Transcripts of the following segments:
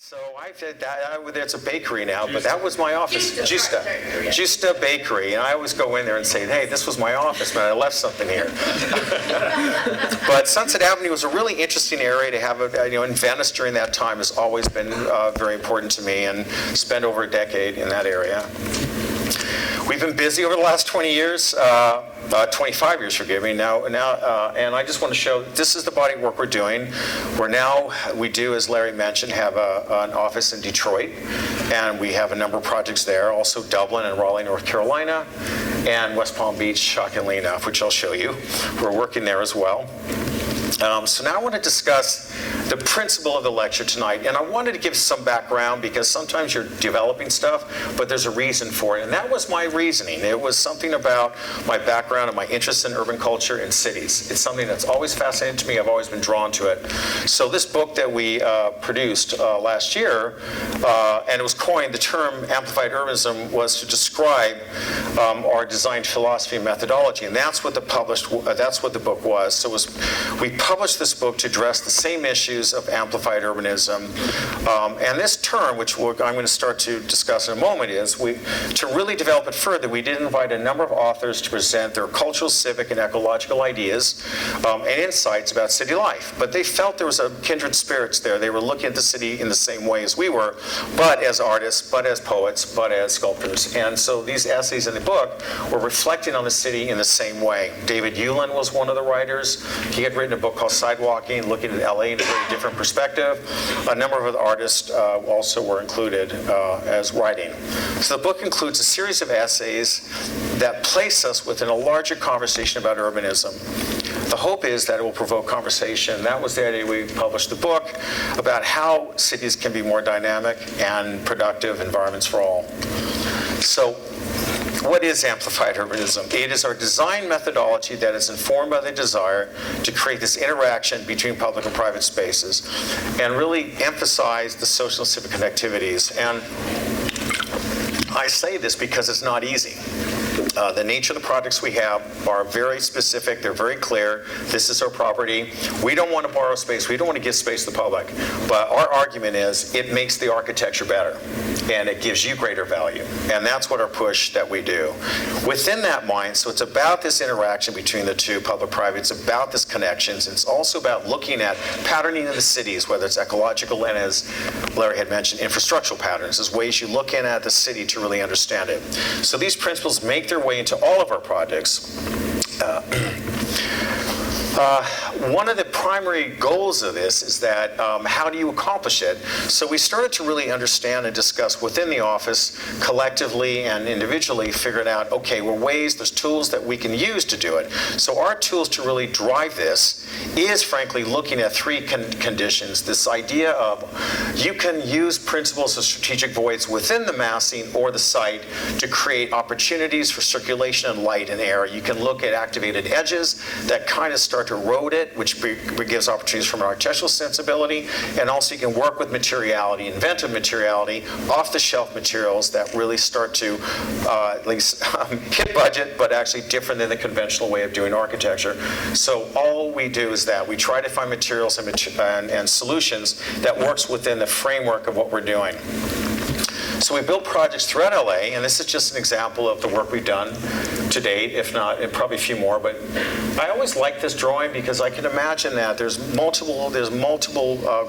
So I did that. It's a bakery now, but that was my office. Justa Bakery, and I always go in there and say, "Hey, this was my office, man. I left something here." But Sunset Avenue was a really interesting area to have. In Venice during that time has always been very important to me, and spent over a decade in that area. We've been busy over the last 20 years. 25 years, forgive me, now, and I just want to show, this is the body of work we're doing. We do, as Larry mentioned, have an office in Detroit, and we have a number of projects there, also Dublin and Raleigh, North Carolina, and West Palm Beach, shockingly enough, which I'll show you. We're working there as well. So now I want to discuss the principle of the lecture tonight, and I wanted to give some background because sometimes you're developing stuff, but there's a reason for it, and that was my reasoning. It was something about my background and my interest in urban culture and cities. It's something that's always fascinated to me. I've always been drawn to it. So this book that we produced last year, and it was coined, the term amplified urbanism was to describe our design philosophy and methodology, and that's what the book was. So we published this book to address the same issues of amplified urbanism. And this term, which I'm going to start to discuss in a moment, is to really develop it further, we did invite a number of authors to present their cultural, civic, and ecological ideas and insights about city life. But they felt there was a kindred spirits there. They were looking at the city in the same way as we were, but as artists, but as poets, but as sculptors. And so these essays in the book were reflecting on the city in the same way. David Hewlin was one of the writers. He had written a book called Sidewalking, looking at LA in a very different perspective. A number of other artists also were included as writing. So the book includes a series of essays that place us within a larger conversation about urbanism. The hope is that it will provoke conversation. That was the idea we published the book, about how cities can be more dynamic and productive environments for all. So what is amplified urbanism? It is our design methodology that is informed by the desire to create this interaction between public and private spaces and really emphasize the social and civic connectivities. And I say this because it's not easy. The nature of the projects we have are very specific. They're very clear. This is our property. We don't want to borrow space. We don't want to give space to the public. But our argument is it makes the architecture better, and it gives you greater value. And that's what our push that we do. Within that mind, so it's about this interaction between the two, public-private. It's about this connections. It's also about looking at patterning in the cities, whether it's ecological and, as Larry had mentioned, infrastructural patterns, as ways you look in at the city to really understand it. So these principles make their way into all of our projects. One of the primary goals of this is that how do you accomplish it? So we started to really understand and discuss within the office, collectively and individually, figuring out, okay, well, there's tools that we can use to do it. So our tools to really drive this is, frankly, looking at three conditions. This idea of you can use principles of strategic voids within the massing or the site to create opportunities for circulation and light and air. You can look at activated edges that kind of start to erode it, which gives opportunities from an architectural sensibility, and also you can work with materiality, inventive materiality, off-the-shelf materials that really start to at least hit budget, but actually different than the conventional way of doing architecture. So all we do is that we try to find materials and solutions that works within the framework of what we're doing. So we build projects throughout LA, and this is just an example of the work we've done to date, if not, and probably a few more. But I always like this drawing because I can imagine that there's multiple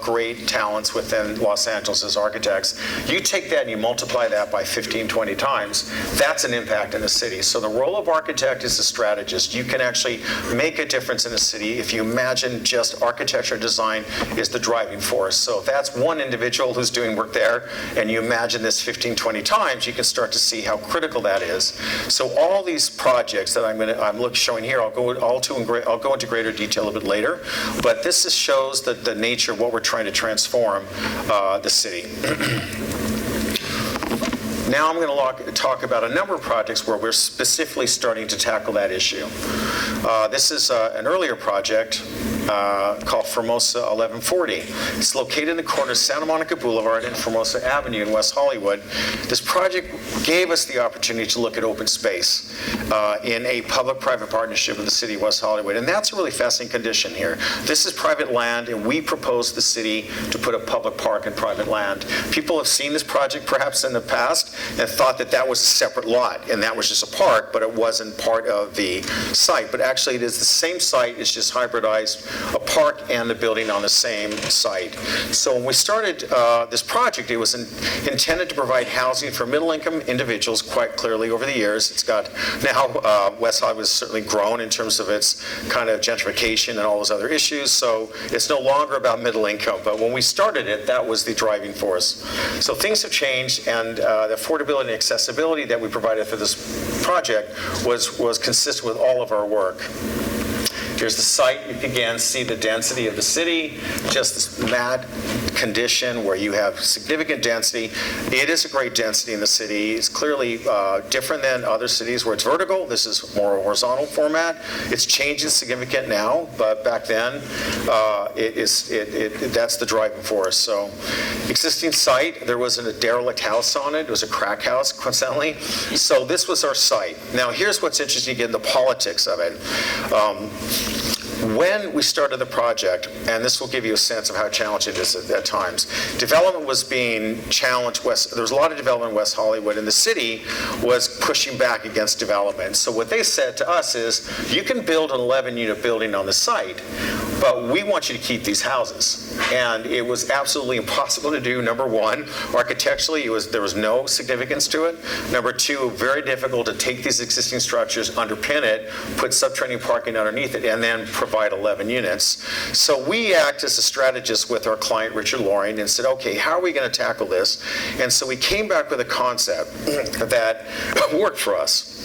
great talents within Los Angeles as architects. You take that and you multiply that by 15, 20 times, that's an impact in the city. So the role of architect is a strategist. You can actually make a difference in a city if you imagine just architecture and design is the driving force. So if that's one individual who's doing work there, and you imagine this 15, 20 times, you can start to see how critical that is. So all these projects that I'm showing here, I'll go into greater detail a bit later, but this just shows the nature of what we're trying to transform the city. Now I'm going to talk about a number of projects where we're specifically starting to tackle that issue. This is an earlier project called Formosa 1140. It's located in the corner of Santa Monica Boulevard and Formosa Avenue in West Hollywood. This project gave us the opportunity to look at open space in a public-private partnership with the city of West Hollywood. And that's a really fascinating condition here. This is private land, and we proposed the city to put a public park in private land. People have seen this project perhaps in the past and thought that that was a separate lot, and that was just a park, but it wasn't part of the site. But actually, it is the same site. It's just hybridized a park and the building on the same site. So when we started this project, it was intended to provide housing for middle-income individuals quite clearly over the years. It's got now, West Hollywood has certainly grown in terms of its kind of gentrification and all those other issues, so it's no longer about middle income. But when we started it, that was the driving force. So things have changed, and the affordability and accessibility that we provided for this project was consistent with all of our work. Here's the site. You can again see the density of the city, just this mad condition where you have significant density. It is a great density in the city. It's clearly different than other cities where it's vertical. This is more horizontal format. It's changing significant now, but back then, that's the driving force. So, existing site, there wasn't a derelict house on it. It was a crack house, coincidentally. So this was our site. Now, here's what's interesting, again, the politics of it. When we started the project, and this will give you a sense of how challenging it is at times, development was being challenged. There was a lot of development in West Hollywood, and the city was pushing back against development. So what they said to us is, you can build an 11-unit building on the site, but we want you to keep these houses. And it was absolutely impossible to do, number one. Architecturally, there was no significance to it. Number two, very difficult to take these existing structures, underpin it, put subterranean parking underneath it, and then provide 11 units. So we act as a strategist with our client, Richard Lorcan, and said, okay, how are we going to tackle this? And so we came back with a concept that worked for us.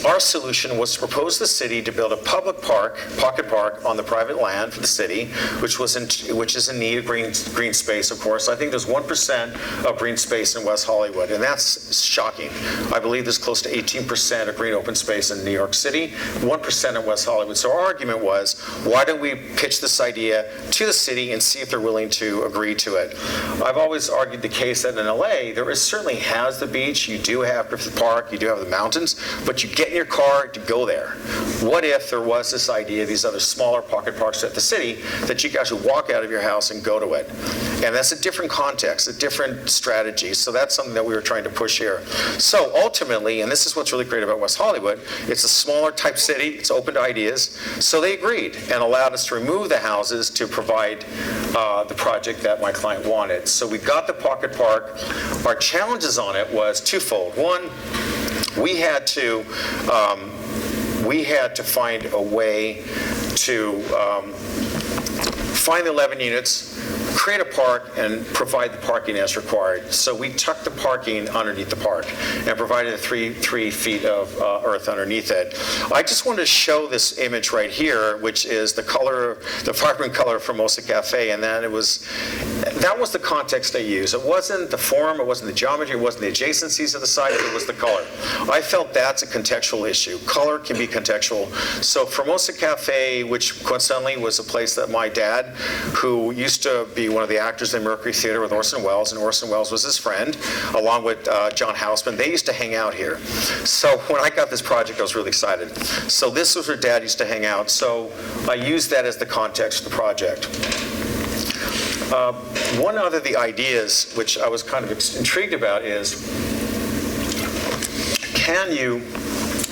Our solution was to propose to the city to build a public park, pocket park, on the private land for the city, which is in need of green space, of course. I think there's 1% of green space in West Hollywood, and that's shocking. I believe there's close to 18% of green open space in New York City, 1% in West Hollywood. So our argument was, why don't we pitch this idea to the city and see if they're willing to agree to it? I've always argued the case that in LA, there certainly has the beach, you do have Griffith Park, you do have the mountains, but you get in your car to go there. What if there was this idea, these other smaller pocket parks at the city, that you could actually walk out of your house and go to it? And that's a different context, a different strategy. So that's something that we were trying to push here. So ultimately, and this is what's really great about West Hollywood, it's a smaller type city, it's open to ideas. So they agreed and allowed us to remove the houses to provide the project that my client wanted. So we got the pocket park. Our challenges on it was twofold. One, we had to find a way to find the 11 units, create a park, and provide the parking as required. So we tucked the parking underneath the park and provided the 3 feet of earth underneath it. I just wanted to show this image right here, which is the color, the vibrant color of Formosa Cafe, and then that was the context I used. It wasn't the form, it wasn't the geometry, it wasn't the adjacencies of the site, it was the color. I felt that's a contextual issue. Color can be contextual. So Formosa Cafe, which coincidentally was a place that my dad, who used to be one of the actors in Mercury Theater with Orson Welles, and Orson Welles was his friend, along with John Houseman. They used to hang out here. So when I got this project, I was really excited. So this was where Dad used to hang out. So I used that as the context of the project. One other of the ideas, which I was kind of intrigued about, is can you,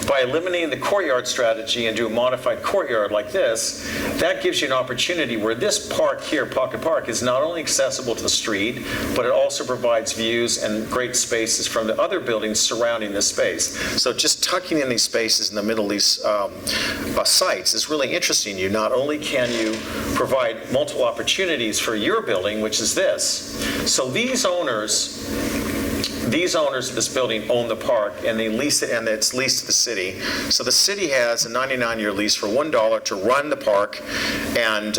by eliminating the courtyard strategy and do a modified courtyard like this, that gives you an opportunity where this park here, Pocket Park, is not only accessible to the street, but it also provides views and great spaces from the other buildings surrounding this space. So just tucking in these spaces in the middle of these sites is really interesting. You not only can you provide multiple opportunities for your building, which is this. So these owners of this building own the park, and they lease it, and it's leased to the city. So the city has a 99-year lease for $1 to run the park, and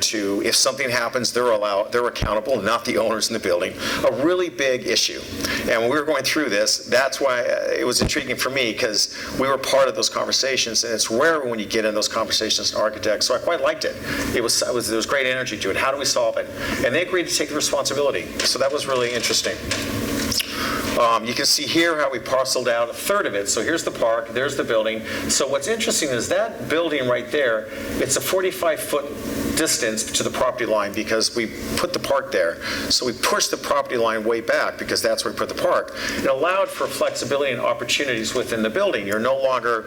to, if something happens, they're accountable, not the owners in the building. A really big issue. And when we were going through this, that's why it was intriguing for me, because we were part of those conversations, and it's rare when you get in those conversations as an architect, so I quite liked it. There was great energy to it. How do we solve it? And they agreed to take the responsibility. So that was really interesting. You can see here how we parceled out a third of it. So here's the park, there's the building. So what's interesting is that building right there, it's a 45-foot distance to the property line because we put the park there. So we pushed the property line way back because that's where we put the park. It allowed for flexibility and opportunities within the building. You're no longer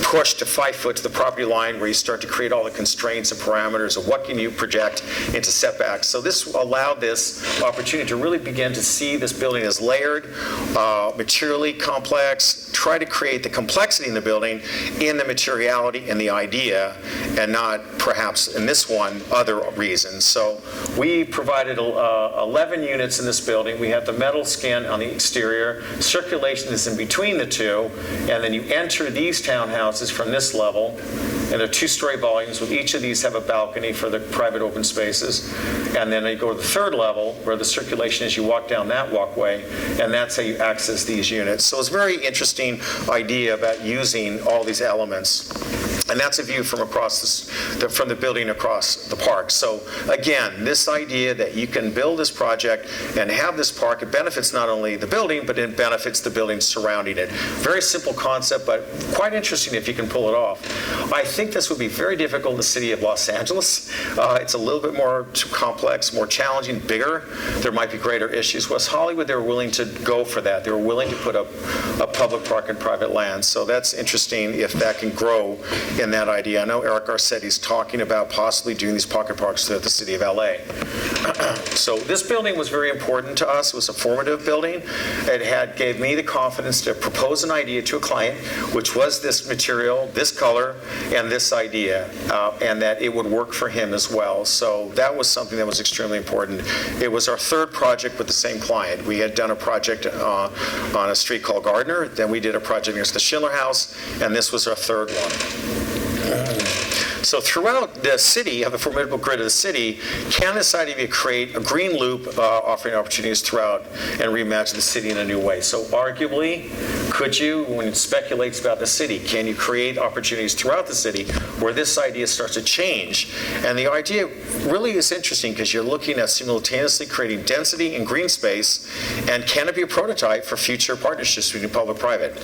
pushed to 5 foot to the property line where you start to create all the constraints and parameters of what can you project into setbacks. So this allowed this opportunity to really begin to see this building as layered, materially complex, try to create the complexity in the building in the materiality and the idea, and not perhaps in this one other reasons. So we provided 11 units in this building. We have the metal skin on the exterior, circulation is in between the two, and then you enter these townhouses from this level, and they're 2-story volumes. With each of these have a balcony for the private open spaces, and then you go to the third level where the circulation is. You walk down that walkway, and that's how you access these units. So it's a very interesting idea about using all these elements. And that's a view from across from the building across the park. So again, this idea that you can build this project and have this park, it benefits not only the building, but it benefits the buildings surrounding it. Very simple concept, but quite interesting if you can pull it off. I think this would be very difficult in the city of Los Angeles. It's a little bit more complex, more challenging, bigger. There might be greater issues. West Hollywood, they were willing to go for that. They were willing to put up a public park and private land. So that's interesting if that can grow in that idea. I know Eric Garcetti's talking about possibly doing these pocket parks throughout the city of LA. So this building was very important to us. It was a formative building. It gave me the confidence to propose an idea to a client, which was this material, this color, and this idea, and that it would work for him as well. So that was something that was extremely important. It was our third project with the same client. We had done a project on a street called Gardner, then we did a project next to the Schindler House, and this was our third one. So throughout the city, of the formidable grid of the city, can this idea create a green loop offering opportunities throughout and reimagine the city in a new way? So arguably, could you, when it speculates about the city, can you create opportunities throughout the city where this idea starts to change? And the idea really is interesting because you're looking at simultaneously creating density and green space, and can it be a prototype for future partnerships between public-private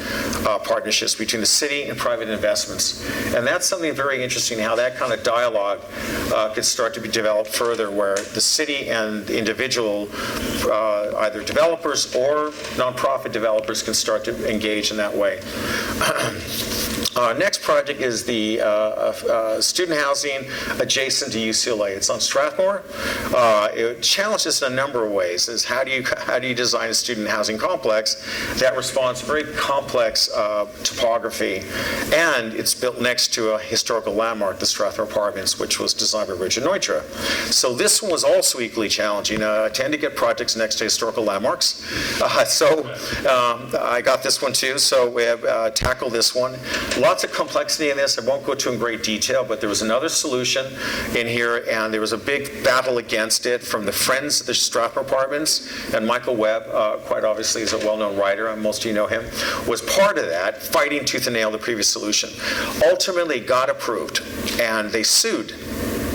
partnerships between the city and private investments? And that's something very interesting, how that kind of dialogue could start to be developed further, where the city and individual, either developers or nonprofit developers, can start to engage in that way. Next project is the student housing adjacent to UCLA. It's on Strathmore. It challenges in a number of ways. Is how do you design a student housing complex that responds to very complex topography, and it's built next to a historical landmark, the Strathmore Apartments, which was designed by Richard Neutra. So this one was also equally challenging. I tend to get projects next to historical landmarks, so I got this one too. So we have tackled this one. Lots of complexity in this. I won't go into in great detail, but there was another solution in here, and there was a big battle against it from the Friends of the Strathmore Apartments, and Michael Webb, quite obviously is a well-known writer, and most of you know him, was part of that, fighting tooth and nail the previous solution. Ultimately got approved, and they sued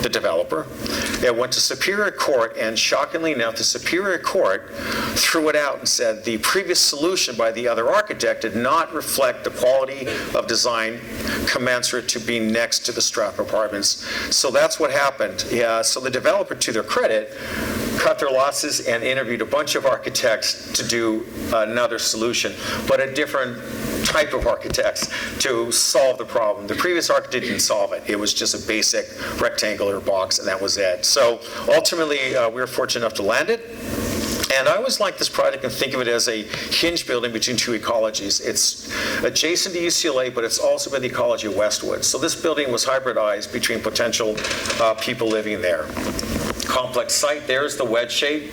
the developer. It went to Superior Court, and shockingly enough, the Superior Court threw it out and said the previous solution by the other architect did not reflect the quality of design commensurate to being next to the Strathmore Apartments. So that's what happened. Yeah, so the developer, to their credit, cut their losses and interviewed a bunch of architects to do another solution, but a different type of architects to solve the problem. The previous architect didn't solve it. It was just a basic rectangular box, and that was it. So ultimately, we were fortunate enough to land it. And I always like this project and think of it as a hinge building between two ecologies. It's adjacent to UCLA, but it's also by the ecology of Westwood. So this building was hybridized between potential people living there. Complex site, there's the wedge shape.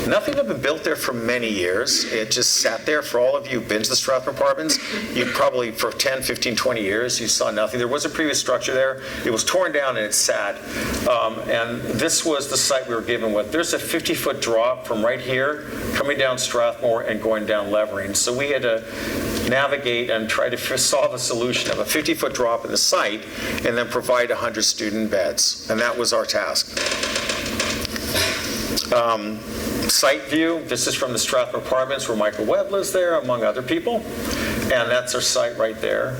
Nothing had been built there for many years. It just sat there. For all of you who've been to the Strathmore Apartments, you probably for 10, 15, 20 years, you saw nothing. There was a previous structure there. It was torn down and it sat. And this was the site we were given with. There's a 50-foot drop from right here, coming down Strathmore and going down Levering. So we had to navigate and try to solve a solution of a 50-foot drop in the site and then provide 100 student beds. And that was our task. Site view, this is from the Strathmore Apartments where Michael Webb lives there, among other people. And that's our site right there.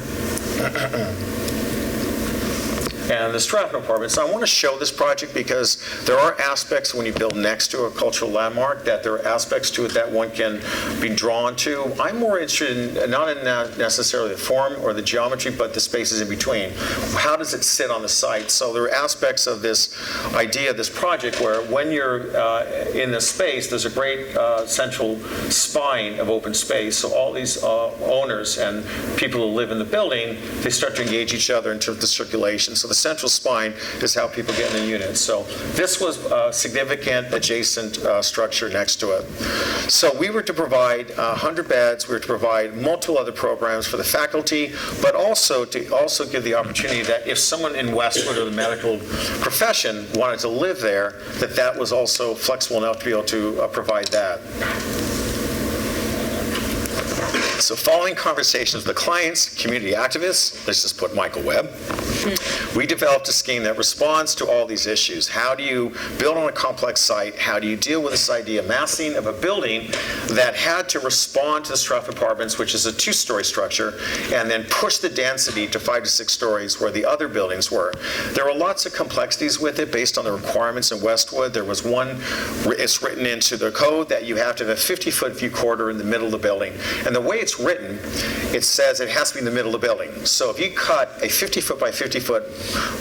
And the Strathmore Apartments. I want to show this project because there are aspects when you build next to a cultural landmark that there are aspects to it that one can be drawn to. I'm more interested in, not in necessarily the form or the geometry, but the spaces in between. How does it sit on the site? So there are aspects of this idea, this project, where when you're in the space, there's a great central spine of open space. So all these owners and people who live in the building, they start to engage each other in terms of the circulation. So the central spine is how people get in the unit. So this was a significant adjacent structure next to it. So we were to provide 100 beds. We were to provide multiple other programs for the faculty, but also to give the opportunity that if someone in Westwood or the medical profession wanted to live there, that was also flexible enough to be able to provide that. So following conversations with the clients, community activists, let's just put Michael Webb, we developed a scheme that responds to all these issues. How do you build on a complex site? How do you deal with this idea, massing of a building that had to respond to the Strathmore Apartments, which is a 2-story structure, and then push the density to 5 to 6 stories where the other buildings were? There were lots of complexities with it based on the requirements in Westwood. There was one, it's written into the code that you have to have a 50-foot view corridor in the middle of the building. And the way it's written, it says it has to be in the middle of the building. So if you cut a 50-foot by 50-foot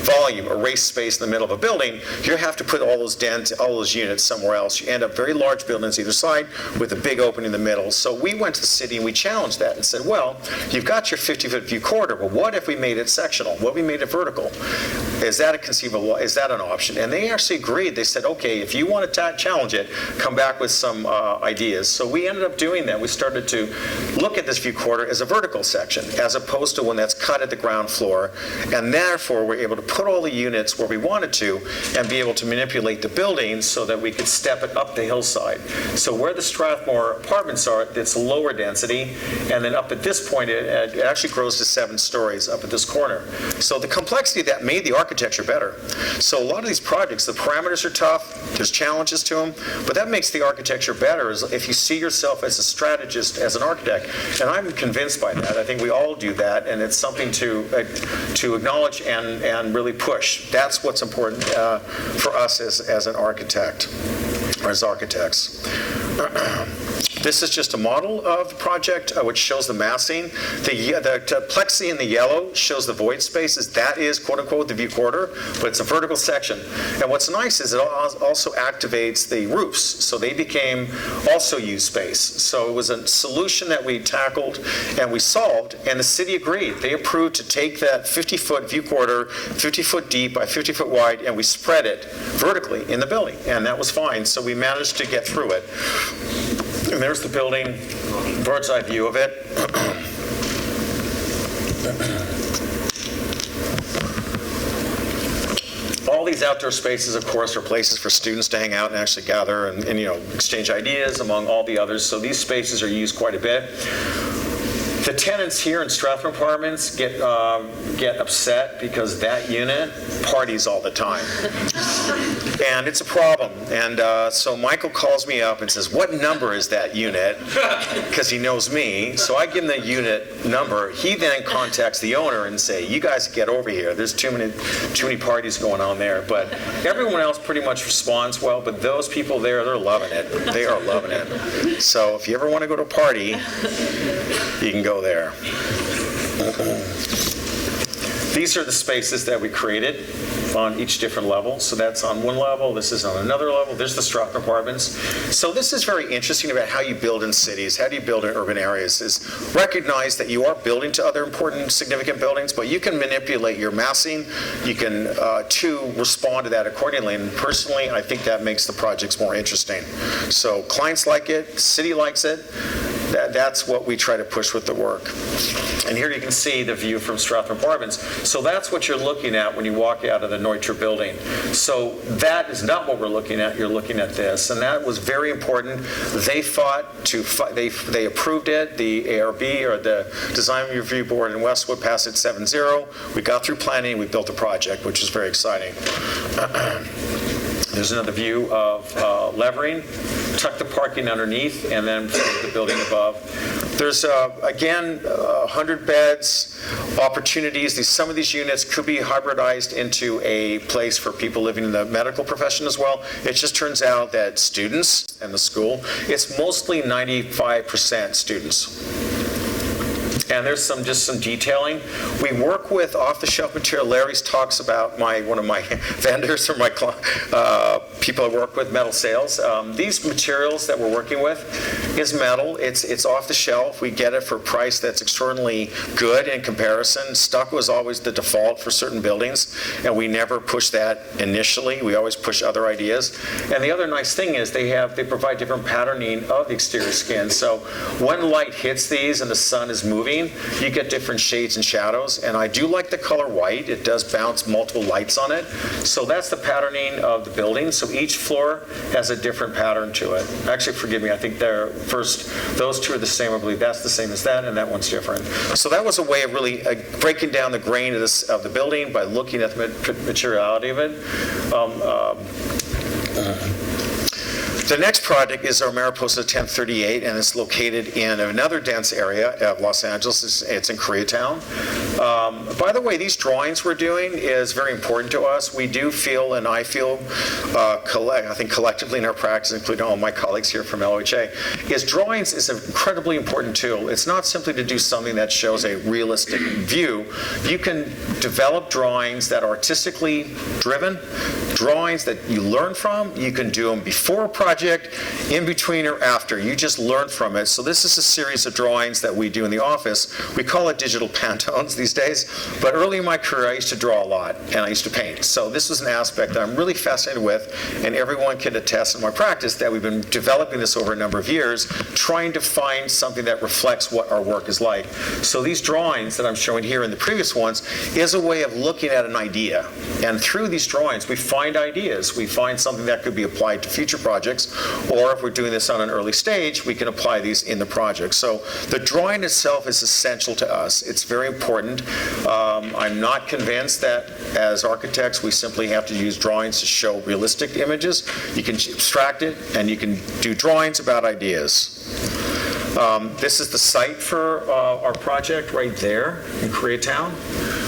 volume, erased space in the middle of a building, you have to put all those units somewhere else. You end up very large buildings either side with a big opening in the middle. So we went to the city and we challenged that and said, well, you've got your 50-foot view corridor, but what if we made it sectional? What if we made it vertical? Is that a conceivable, is that an option? And they actually agreed. They said, okay, if you want to challenge it, come back with some ideas. So we ended up doing that. We started to look at this view corridor as a vertical section, as opposed to one that's cut at the ground floor, and therefore we're able to put all the units where we wanted to and be able to manipulate the building so that we could step it up the hillside. So where the Strathmore Apartments are, it's lower density, and then up at this point it actually grows to 7 stories up at this corner. So the complexity that made the architecture better. So a lot of these projects, the parameters are tough, there's challenges to them, but that makes the architecture better is if you see yourself as a strategist, as an architect. And I'm convinced by that. I think we all do that, and it's something to acknowledge and really push. That's what's important for us as an architect, or as architects. This is just a model of the project which shows the massing. The plexi in the yellow shows the void spaces. That is, quote unquote, the view corridor, but it's a vertical section. And what's nice is it also activates the roofs, so they became also used space. So it was a solution that we tackled and we solved, and the city agreed. They approved to take that 50-foot view corridor, 50-foot deep by 50-foot wide, and we spread it vertically in the building, and that was fine. So we managed to get through it. And there's the building, bird's eye view of it. All these outdoor spaces, of course, are places for students to hang out and actually gather and exchange ideas among all the others. So these spaces are used quite a bit. The tenants here in Strathmore Apartments get upset because that unit parties all the time. And it's a problem. And so Michael calls me up and says, what number is that unit? Because he knows me. So I give him the unit number. He then contacts the owner and say, you guys get over here. There's too many parties going on there. But everyone else pretty much responds well. But those people there, they're loving it. They are loving it. So if you ever want to go to a party, you can go there. These are the spaces that we created on each different level. So that's on one level, this is on another level, there's the Stratton apartments. So this is very interesting about how you build in cities, how do you build in urban areas, is recognize that you are building to other important, significant buildings, but you can manipulate your massing, you can, to respond to that accordingly. And personally, I think that makes the projects more interesting. So clients like it, city likes it. That's what we try to push with the work. And here you can see the view from Stratton Apartments. So that's what you're looking at when you walk out of the Neutra building. So that is not what we're looking at. You're looking at this. And that was very important. They they approved it. The ARB, or the Design Review Board in Westwood, passed it 7-0. We got through planning. We built a project, which is very exciting. There's another view of Levering. Tuck the parking underneath, and then the building above. There's, again, 100 beds, opportunities. Some of these units could be hybridized into a place for people living in the medical profession as well. It just turns out that students and the school, it's mostly 95% students. And there's just some detailing. We work with off-the-shelf material. Larry's talks about one of my vendors, or my people I work with, Metal Sales. These materials that we're working with is metal. It's off-the-shelf. We get it for a price that's extraordinarily good in comparison. Stucco is always the default for certain buildings, and we never push that initially. We always push other ideas. And the other nice thing is they provide different patterning of the exterior skin. So when light hits these and the sun is moving, you get different shades and shadows. And I do like the color white. It does bounce multiple lights on it. So that's the patterning of the building. So each floor has a different pattern to it. Actually, forgive me, I think those two are the same. I believe that's the same as that, and that one's different. So that was a way of really breaking down the grain of the building by looking at the materiality of it. The next project is our Mariposa 1038, and it's located in another dense area of Los Angeles. It's in Koreatown. By the way, these drawings we're doing is very important to us. We do feel, and I feel, I think collectively in our practice, including all my colleagues here from LOHA, is drawings is an incredibly important tool. It's not simply to do something that shows a realistic view. You can develop drawings that are artistically driven, drawings that you learn from. You can do them before a project, in between, or after. You just learn from it. So this is a series of drawings that we do in the office. We call it digital Pantones these days, but early in my career I used to draw a lot, and I used to paint. So this was an aspect that I'm really fascinated with, and everyone can attest in my practice that we've been developing this over a number of years, trying to find something that reflects what our work is like. So these drawings that I'm showing here and the previous ones is a way of looking at an idea, and through these drawings we find ideas. We find something that could be applied to future projects, or if we're doing this on an early stage, we can apply these in the project. So the drawing itself is essential to us. It's very important. I'm not convinced that as architects we simply have to use drawings to show realistic images. You can abstract it, and you can do drawings about ideas. This is the site for our project right there in Koreatown.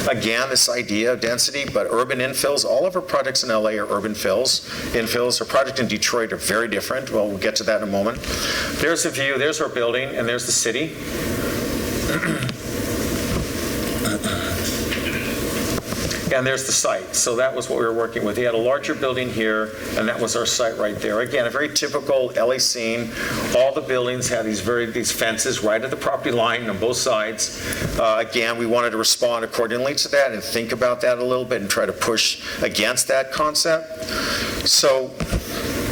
Again, this idea of density, but urban infills. All of our projects in LA are urban infills. Our project in Detroit are very different. Well, we'll get to that in a moment. There's a view, there's our building, and there's the city. And there's the site. So that was what we were working with. He had a larger building here, and that was our site right there. Again, a very typical LA scene. All the buildings had these fences right at the property line on both sides. Again, we wanted to respond accordingly to that and think about that a little bit and try to push against that concept. So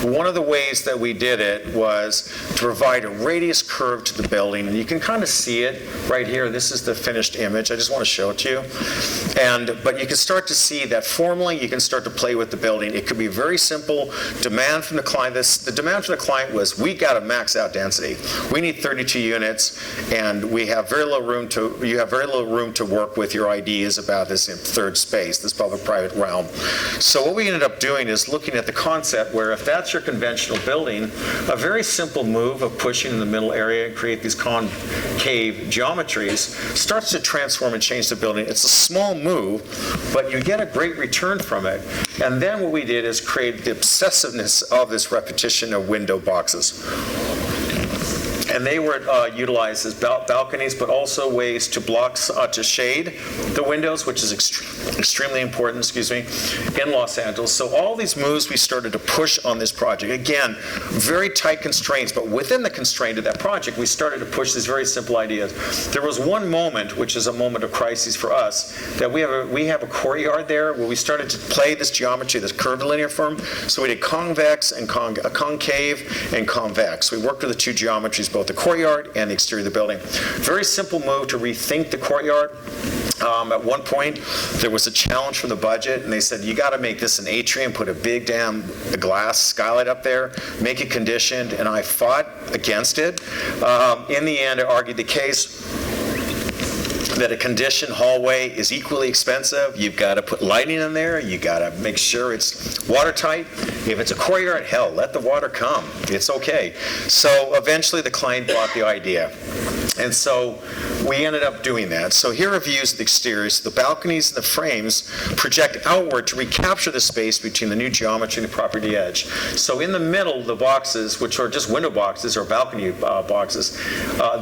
one of the ways that we did it was to provide a radius curve to the building, and you can kind of see it right here. This is the finished image. I just want to show it to you. But you can start to see that formally you can start to play with the building. It could be very simple. Demand from the client. The demand from the client was, we got to max out density. We need 32 units, and we have very little room to work with your ideas about this third space, this public-private realm. So what we ended up doing is looking at the concept where if that's your conventional building, a very simple move of pushing in the middle area and create these concave geometries starts to transform and change the building. It's a small move, but you get a great return from it. And then what we did is create the obsessiveness of this repetition of window boxes. And they were utilized as balconies, but also ways to to shade the windows, which is extremely important, in Los Angeles. So all these moves we started to push on this project. Again, very tight constraints, but within the constraint of that project, we started to push these very simple ideas. There was one moment, which is a moment of crisis for us, that we have a courtyard there where we started to play this geometry, this curved linear form. So we did convex and concave and convex. We worked with the two geometries, both the courtyard and the exterior of the building. Very simple move to rethink the courtyard. At one point, there was a challenge from the budget, and they said, you got to make this an atrium, put a big damn glass skylight up there, make it conditioned, and I fought against it. In the end, I argued the case that a conditioned hallway is equally expensive. You've got to put lighting in there. You've got to make sure it's watertight. If it's a courtyard, hell, let the water come. It's okay. So eventually the client bought the idea. And so we ended up doing that. So here are views of the exteriors. The balconies and the frames project outward to recapture the space between the new geometry and the property edge. So in the middle, the boxes, which are just window boxes or balcony boxes,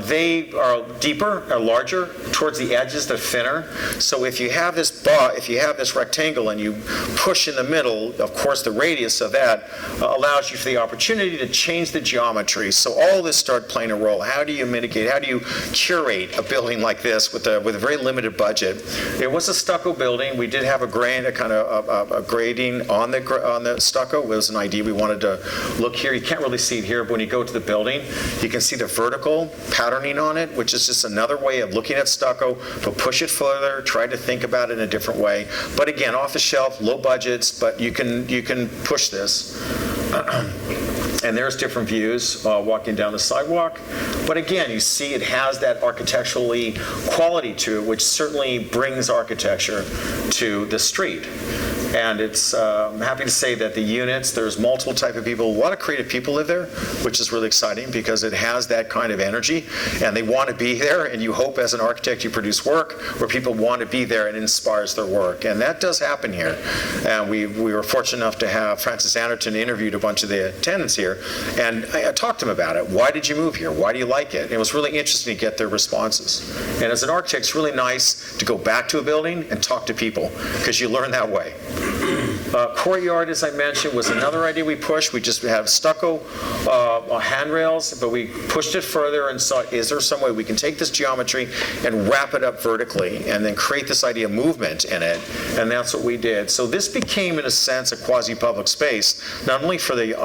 they are deeper, are larger. Towards the edges, they're thinner. So if you have this rectangle and you push in the middle, of course, the radius of that allows you for the opportunity to change the geometry. So all this started playing a role. How do you mitigate? How do you curate a building like this with a very limited budget? It was a stucco building. We did have a grading on the stucco. It was an idea we wanted to look here. You can't really see it here, but when you go to the building, you can see the vertical patterning on it, which is just another way of looking at stucco, but push it further, try to think about it in a different way. But again, off the shelf, low budgets, but you can push this. And there's different views walking down the sidewalk. But again, you see it has that architecturally quality to it, which certainly brings architecture to the street. And it's, I'm happy to say that the units, there's multiple type of people. A lot of creative people live there, which is really exciting because it has that kind of energy, and they want to be there, and you hope as an architect you produce work where people want to be there and it inspires their work. And that does happen here. And we were fortunate enough to have Francis Anderton interviewed a bunch of the tenants here, and I talked to them about it. Why did you move here? Why do you like it? And it was really interesting to get their responses. And as an architect, it's really nice to go back to a building and talk to people because you learn that way. Courtyard, as I mentioned, was another idea we pushed. We just have stucco handrails, but we pushed it further and saw, is there some way we can take this geometry and wrap it up vertically and then create this idea of movement in it? And that's what we did. So this became, in a sense, a quasi-public space, not only for the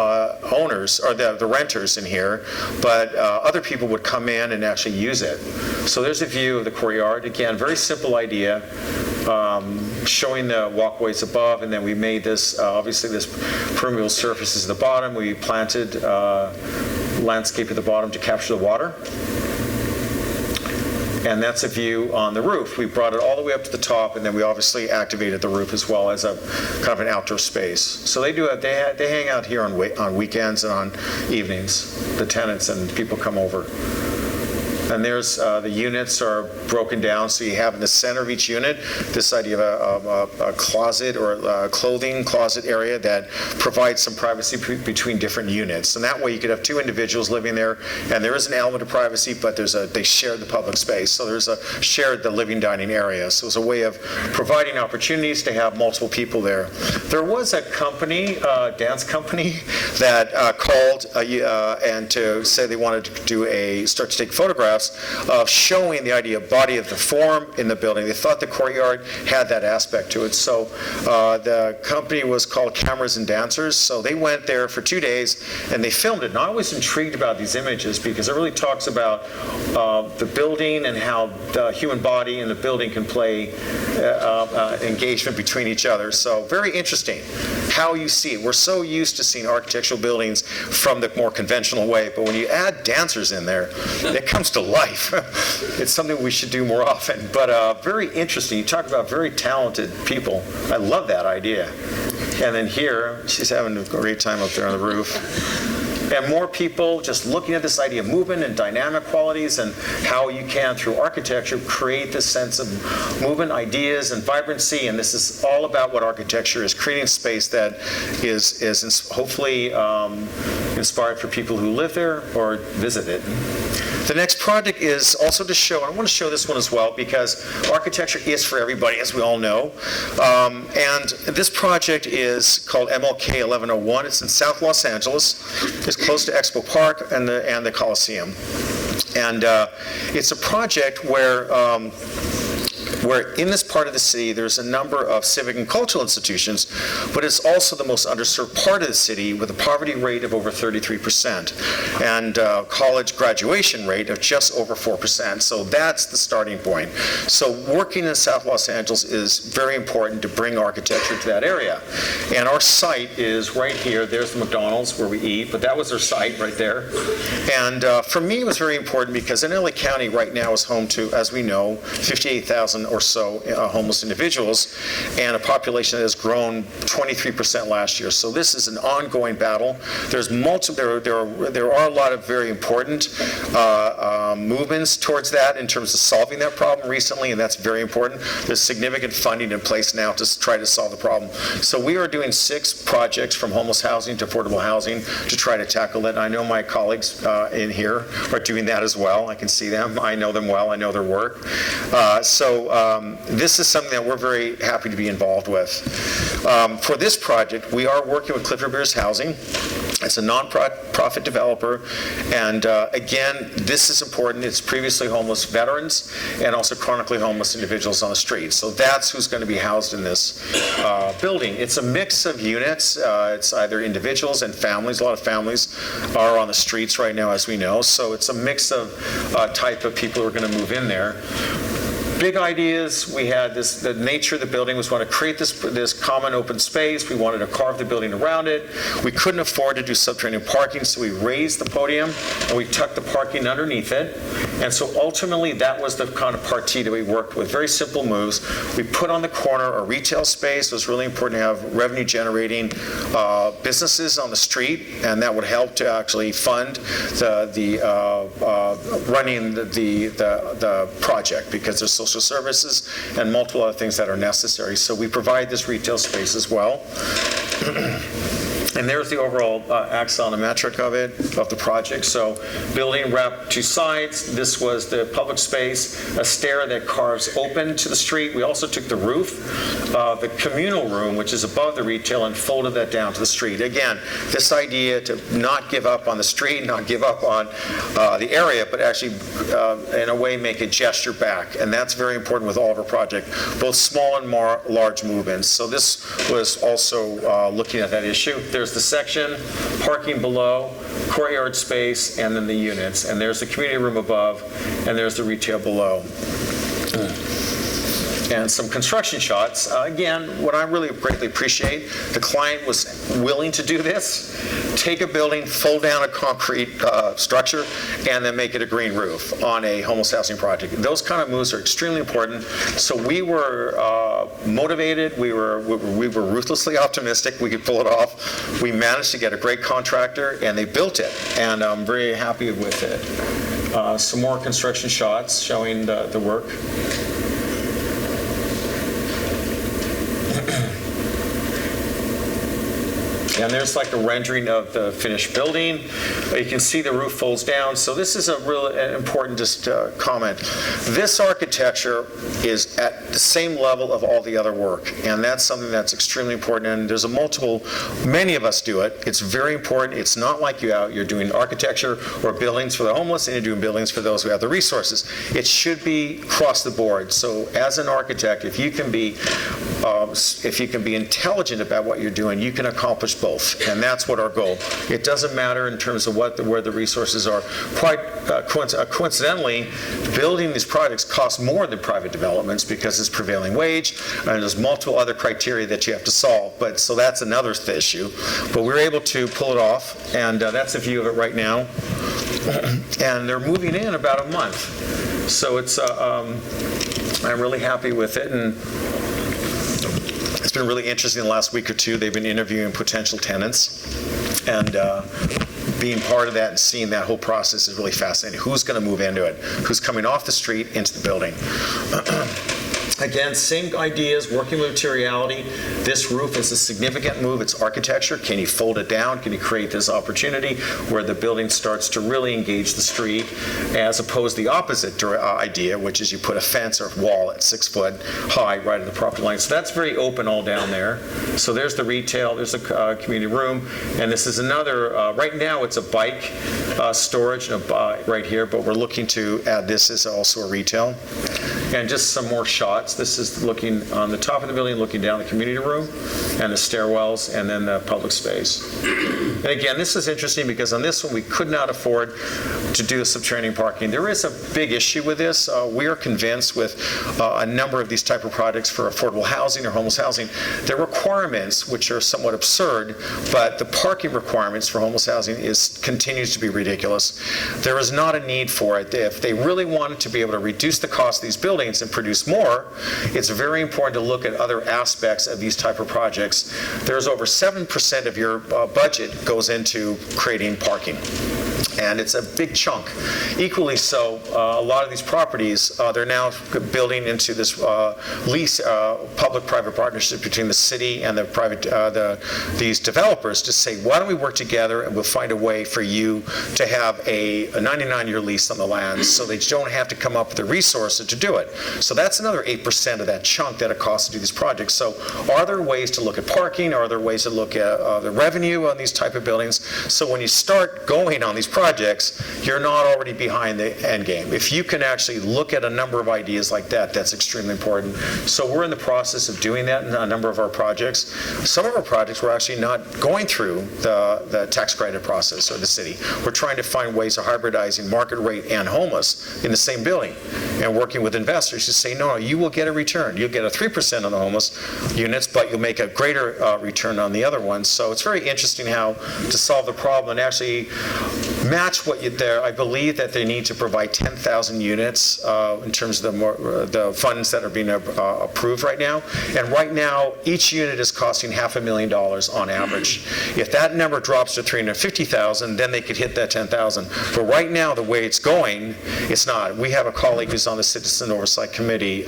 owners or the renters in here, but other people would come in and actually use it. So there's a view of the courtyard. Again, very simple idea. Showing the walkways above, and then we made this, obviously this permeable surface is at the bottom. We planted landscape at the bottom to capture the water. And that's a view on the roof. We brought it all the way up to the top, and then we obviously activated the roof as well as a kind of an outdoor space. So they hang out here on weekends and on evenings, the tenants, and people come over. And there's the units are broken down, so you have in the center of each unit this idea of a closet or a clothing closet area that provides some privacy between different units. And that way you could have two individuals living there, and there is an element of privacy, but they share the public space. So there's a shared the living dining area. So it's a way of providing opportunities to have multiple people there. There was a company, dance company, that called and to say they wanted to start to take photographs of showing the idea of body of the form in the building. They thought the courtyard had that aspect to it. So the company was called Cameras and Dancers. So they went there for 2 days and they filmed it. And I was intrigued about these images because it really talks about the building and how the human body and the building can play engagement between each other. So very interesting how you see it. We're so used to seeing architectural buildings from the more conventional way, but when you add dancers in there, it comes to life. It's something we should do more often, but very interesting. You talk about very talented people. I love that idea. And then here, she's having a great time up there on the roof. And more people just looking at this idea of movement and dynamic qualities and how you can, through architecture, create this sense of movement, ideas, and vibrancy. And this is all about what architecture is, creating space that is hopefully inspired for people who live there or visit it. The next project is also to show, and I want to show this one as well because architecture is for everybody, as we all know. And this project is called MLK 1101. It's in South Los Angeles. It's close to Expo Park and the Coliseum. And it's a project where in this part of the city, there's a number of civic and cultural institutions, but it's also the most underserved part of the city with a poverty rate of over 33% and college graduation rate of just over 4%. So that's the starting point. So working in South Los Angeles is very important to bring architecture to that area. And our site is right here. There's the McDonald's where we eat, but that was our site right there. And for me, it was very important because in LA County right now is home to, as we know, 58,000 or so homeless individuals, and a population that has grown 23% last year. So this is an ongoing battle. There's there are a lot of very important movements towards that in terms of solving that problem recently, and that's very important. There's significant funding in place now to try to solve the problem. So we are doing 6 projects from homeless housing to affordable housing to try to tackle it. I know my colleagues in here are doing that as well. I can see them. I know them well. I know their work. This is something that we're very happy to be involved with. For this project, we are working with Clifford Beers Housing. It's a non-profit developer, and again, this is important. It's previously homeless veterans and also chronically homeless individuals on the street. So that's who's going to be housed in this building. It's a mix of units. It's either individuals and families. A lot of families are on the streets right now, as we know. So it's a mix of type of people who are going to move in there. Big ideas. We had this, the nature of the building was we want to create this common open space. We wanted to carve the building around it. We couldn't afford to do subterranean parking, so we raised the podium and we tucked the parking underneath it. And so ultimately that was the kind of partie that we worked with. Very simple moves. We put on the corner a retail space. It was really important to have revenue generating businesses on the street, and that would help to actually fund running the project, because there's social services and multiple other things that are necessary. So we provide this retail space as well. And there's the overall axonometric of the project. So building wrapped 2 sides. This was the public space, a stair that carves open to the street. We also took the roof, the communal room, which is above the retail, and folded that down to the street. Again, this idea to not give up on the street, not give up on the area, but actually in a way make a gesture back. And that's very important with all of our projects, both small and large movements. So this was also looking at that issue. There's the section, parking below, courtyard space, and then the units. And there's the community room above, and there's the retail below. And some construction shots. Again, what I really greatly appreciate, the client was willing to do this. Take a building, fold down a concrete structure, and then make it a green roof on a homeless housing project. Those kind of moves are extremely important. So we were motivated. We were ruthlessly optimistic we could pull it off. We managed to get a great contractor, and they built it. And I'm very happy with it. Some more construction shots showing the work. And there's like a rendering of the finished building. You can see the roof folds down. So this is a really important comment. This architecture is at the same level of all the other work. And that's something that's extremely important. And there's many of us do it. It's very important. It's not like you're doing architecture or buildings for the homeless and you're doing buildings for those who have the resources. It should be across the board. So as an architect, if you can be intelligent about what you're doing, you can accomplish both. And that's what our goal. It doesn't matter in terms of where the resources are. Quite coincidentally, building these projects costs more than private developments because it's prevailing wage, and there's multiple other criteria that you have to solve. So that's another issue. But we're able to pull it off, and that's a view of it right now. And they're moving in about a month. So it's I'm really happy with it. And it's been really interesting the last week or two. They've been interviewing potential tenants, and being part of that and seeing that whole process is really fascinating. Who's going to move into it? Who's coming off the street into the building? Again, same ideas, working with materiality. This roof is a significant move. It's architecture. Can you fold it down? Can you create this opportunity where the building starts to really engage the street, as opposed to the opposite idea, which is you put a fence or wall at 6 foot high right at the property line. So that's very open all down there. So there's the retail, there's a community room, and this is another, right now it's a bike storage right here, but we're looking to add this as also a retail. And just some more shots. This is looking on the top of the building, looking down the community room and the stairwells and then the public space. And again, this is interesting because on this one we could not afford to do the subterranean parking. There is a big issue with this. We are convinced with a number of these type of projects for affordable housing or homeless housing, the requirements, which are somewhat absurd, but the parking requirements for homeless housing continues to be ridiculous. There is not a need for it. If they really wanted to be able to reduce the cost of these buildings and produce more, it's very important to look at other aspects of these type of projects. There's over 7% of your budget goes into creating parking. And it's a big chunk. Equally so, a lot of these properties, they're now building into this lease, public-private partnership between the city and the private, these developers to say, why don't we work together and we'll find a way for you to have a 99-year lease on the land so they don't have to come up with the resources to do it. So that's another 8% of that chunk that it costs to do these projects. So are there ways to look at parking? Are there ways to look at the revenue on these type of buildings? So when you start going on these projects, you're not already behind the end game. If you can actually look at a number of ideas like that, that's extremely important. So we're in the process of doing that in a number of our projects. Some of our projects we're actually not going through the tax credit process or the city. We're trying to find ways of hybridizing market rate and homeless in the same building and working with investors to say, no, you will get a return. You'll get a 3% on the homeless units, but you'll make a greater return on the other ones. So it's very interesting how to solve the problem and actually match what you there. I believe that they need to provide 10,000 units in terms of the funds that are being approved right now. And right now, each unit is costing $500,000 on average. If that number drops to 350,000, then they could hit that 10,000. But right now, the way it's going, it's not. We have a colleague who's on the Citizen Oversight Committee,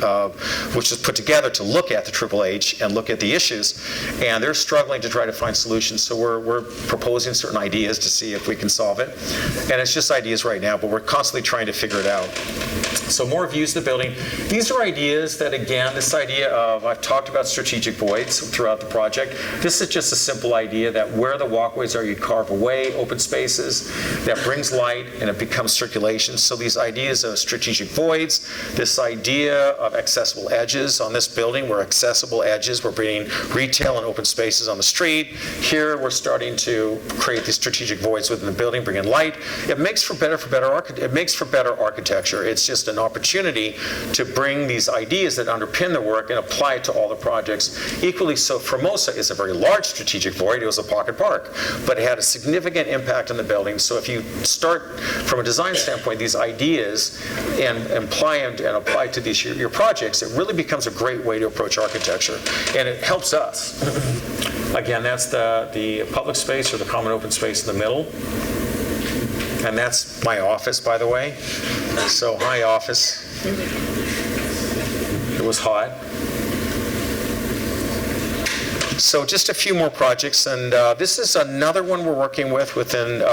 which is put together to look at the Triple H and look at the issues, and they're struggling to try to find solutions. So we're proposing certain ideas to see if we can solve it. And it's just ideas right now, but we're constantly trying to figure it out. So more views of the building. These are ideas that, again, this idea of, I've talked about strategic voids throughout the project. This is just a simple idea that where the walkways are, you carve away open spaces that brings light and it becomes circulation. So these ideas of strategic voids, this idea of accessible edges on this building, where accessible edges, we're bringing retail and open spaces on the street. Here we're starting to create these strategic voids within the building, bring in light. It makes for better architecture. It's just an opportunity to bring these ideas that underpin the work and apply it to all the projects. Equally so, Formosa is a very large strategic void. It was a pocket park, but it had a significant impact on the building. So if you start from a design standpoint, these ideas and apply to these your projects, it really becomes a great way to approach architecture, and it helps us. Again, that's the public space or the common open space in the middle. And that's my office, by the way. So, hi, office. It was hot. So just a few more projects, and this is another one we're working with within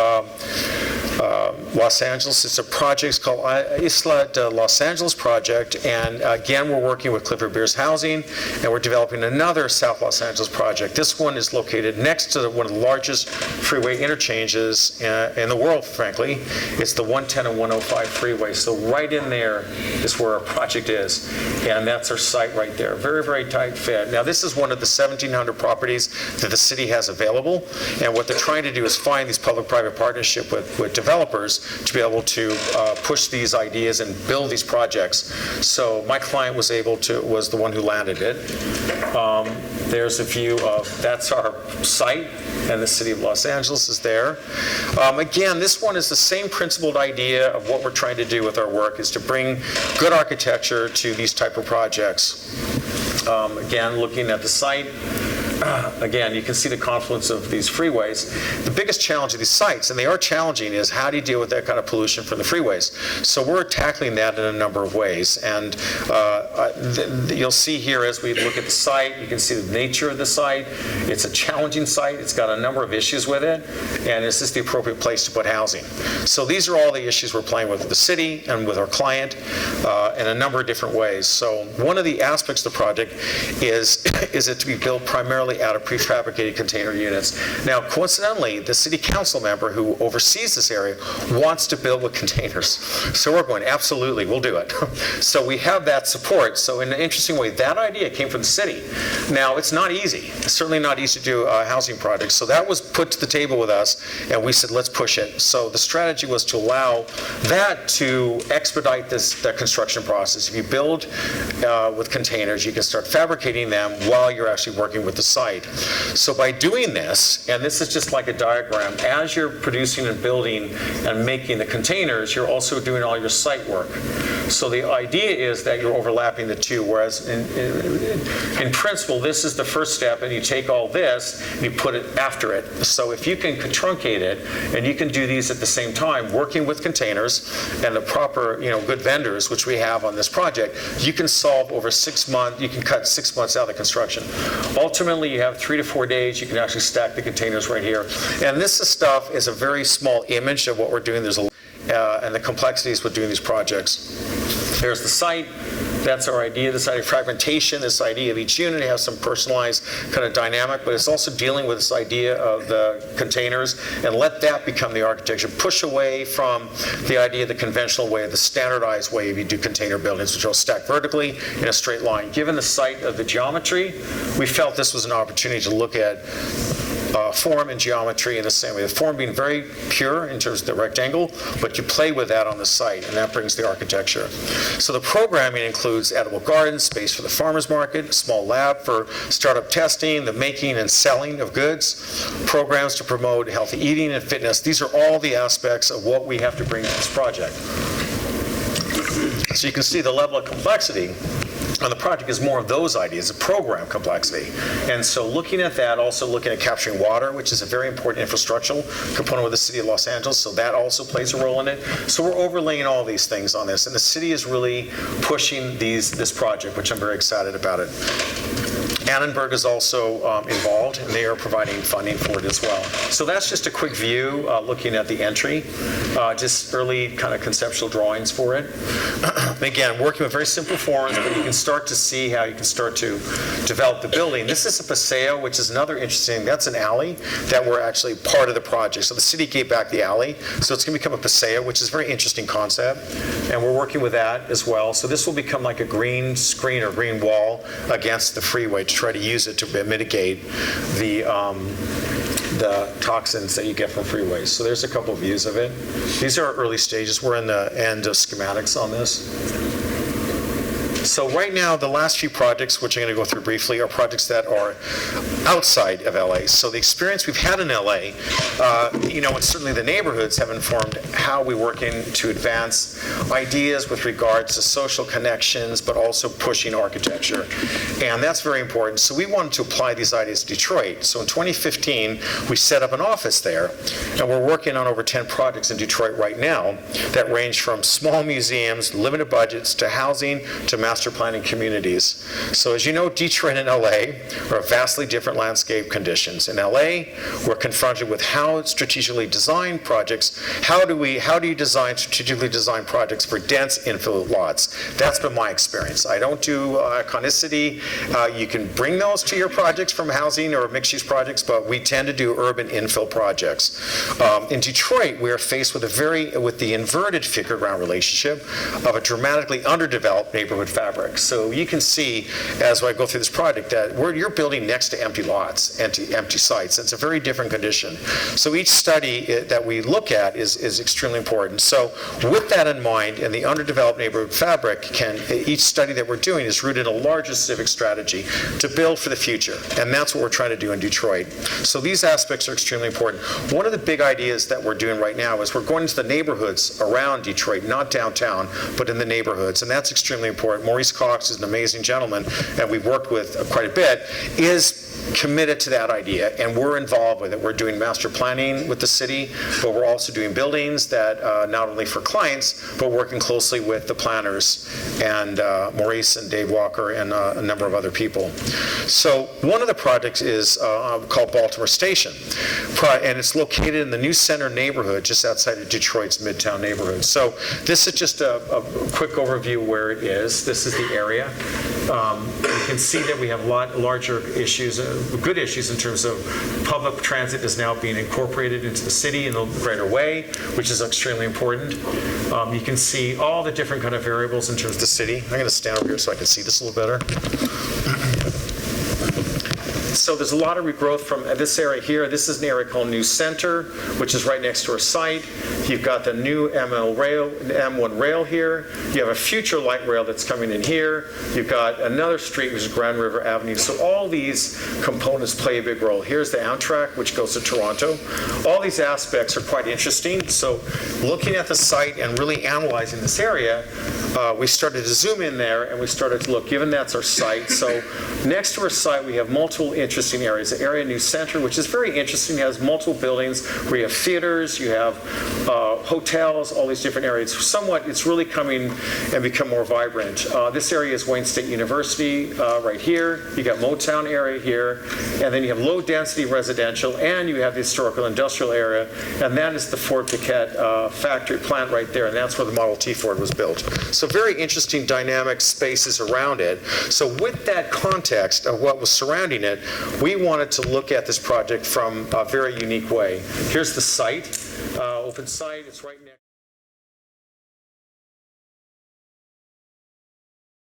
Los Angeles. It's a project called Isla de Los Angeles project, and again we're working with Clifford Beers Housing, and we're developing another South Los Angeles project. This one is located next to one of the largest freeway interchanges in the world, frankly. It's the 110 and 105 freeway, so right in there is where our project is, and that's our site right there. Very, very tight fit. Now this is one of the 1,700 properties that the city has available, and what they're trying to do is find these public-private partnership with developers to be able to push these ideas and build these projects. So my client was the one who landed it. There's a view of, that's our site, and the city of Los Angeles is there. Again, this one is the same principled idea of what we're trying to do with our work, is to bring good architecture to these type of projects. Again, looking at the site, again, you can see the confluence of these freeways. The biggest challenge of these sites, and they are challenging, is how do you deal with that kind of pollution from the freeways? So we're tackling that in a number of ways. And you'll see here as we look at the site, you can see the nature of the site. It's a challenging site. It's got a number of issues with it. And is this the appropriate place to put housing? So these are all the issues we're playing with the city and with our client in a number of different ways. So one of the aspects of the project is it to be built primarily out of prefabricated container units. Now, coincidentally, the city council member who oversees this area wants to build with containers. So we're going, absolutely, we'll do it. So we have that support. So in an interesting way, that idea came from the city. Now, it's not easy. It's certainly not easy to do a housing project. So that was put to the table with us, and we said, let's push it. So the strategy was to allow that to expedite the construction process. If you build with containers, you can start fabricating them while you're actually working with the site. So by doing this, and this is just like a diagram, as you're producing and building and making the containers, you're also doing all your site work. So the idea is that you're overlapping the two, whereas in principle, this is the first step, and you take all this and you put it after it. So if you can truncate it, and you can do these at the same time, working with containers and the proper, good vendors, which we have on this project, you can solve over 6 months, you can cut 6 months out of the construction. Ultimately, you have 3 to 4 days, you can actually stack the containers right here. And this stuff is a very small image of what we're doing. There's and the complexities with doing these projects. There's the site. That's our idea, this idea of fragmentation, this idea of each unit has some personalized kind of dynamic, but it's also dealing with this idea of the containers, and let that become the architecture. Push away from the idea of the conventional way, the standardized way if you do container buildings, which will stack vertically in a straight line. Given the site of the geometry, we felt this was an opportunity to look at form and geometry in the same way. The form being very pure in terms of the rectangle, but you play with that on the site, and that brings the architecture. So the programming includes edible gardens, space for the farmer's market, a small lab for startup testing, the making and selling of goods, programs to promote healthy eating and fitness. These are all the aspects of what we have to bring to this project. So you can see the level of complexity on the project is more of those ideas, the program complexity. And so looking at that, also looking at capturing water, which is a very important infrastructural component with the city of Los Angeles, so that also plays a role in it. So we're overlaying all these things on this, and the city is really pushing this project, which I'm very excited about it. Annenberg is also involved, and they are providing funding for it as well. So that's just a quick view looking at the entry, just early kind of conceptual drawings for it. Again, working with very simple forms, but you can start to see how you can start to develop the building. This is a paseo, which is another interesting, that's an alley that we're actually part of the project. So the city gave back the alley, so it's going to become a paseo, which is a very interesting concept, and we're working with that as well. So this will become like a green screen or green wall against the freeway to try to use it to mitigate the toxins that you get from freeways. So there's a couple of views of it. These are early stages. We're in the end of schematics on this. So right now, the last few projects, which I'm going to go through briefly, are projects that are outside of LA. So the experience we've had in LA, and certainly the neighborhoods have informed how we work in to advance ideas with regards to social connections, but also pushing architecture. And that's very important. So we wanted to apply these ideas to Detroit. So in 2015, we set up an office there, and we're working on over 10 projects in Detroit right now that range from small museums, limited budgets, to housing, to master planning communities. So as you know, Detroit and LA are vastly different landscape conditions. In LA, we're confronted with how strategically designed projects, how do you design strategically designed projects for dense infill lots? That's been my experience. I don't do iconicity. You can bring those to your projects from housing or mixed-use projects, but we tend to do urban infill projects. In Detroit, we are faced with the inverted figure-ground relationship of a dramatically underdeveloped neighborhood fabric. So you can see, as I go through this project, that you're building next to empty lots, empty sites. It's a very different condition. So each study that we look at is extremely important. So with that in mind, and the underdeveloped neighborhood fabric, each study that we're doing is rooted in a larger civic strategy to build for the future. And that's what we're trying to do in Detroit. So these aspects are extremely important. One of the big ideas that we're doing right now is we're going into the neighborhoods around Detroit, not downtown, but in the neighborhoods. And that's extremely important. Maurice Cox is an amazing gentleman, and we've worked with quite a bit, is committed to that idea, and we're involved with it. We're doing master planning with the city, but we're also doing buildings that not only for clients, but working closely with the planners and Maurice and Dave Walker and a number of other people. So one of the projects is called Baltimore Station, and it's located in the New Center neighborhood, just outside of Detroit's Midtown neighborhood. So this is just a quick overview where it is. This is the area. You can see that we have a lot larger issues, good issues in terms of public transit is now being incorporated into the city in a greater way, which is extremely important. You can see all the different kind of variables in terms of the city. I'm going to stand over here so I can see this a little better. So there's a lot of regrowth from this area here. This is an area called New Center, which is right next to our site. You've got the new M1 rail here. You have a future light rail that's coming in here. You've got another street, which is Grand River Avenue. So all these components play a big role. Here's the Amtrak, which goes to Toronto. All these aspects are quite interesting. So looking at the site and really analyzing this area, we started to zoom in there and we started to look, given that's our site. So next to our site, we have multiple interesting areas. The area New Center, which is very interesting, has multiple buildings where you have theaters, you have hotels, all these different areas. Somewhat, it's really coming and become more vibrant. This area is Wayne State University right here. You got Motown area here, and then you have low density residential, and you have the historical industrial area, and that is the Ford Piquette factory plant right there, and that's where the Model T Ford was built. So very interesting dynamic spaces around it. So with that context of what was surrounding it, we wanted to look at this project from a very unique way. Here's the site, open site. It's right next.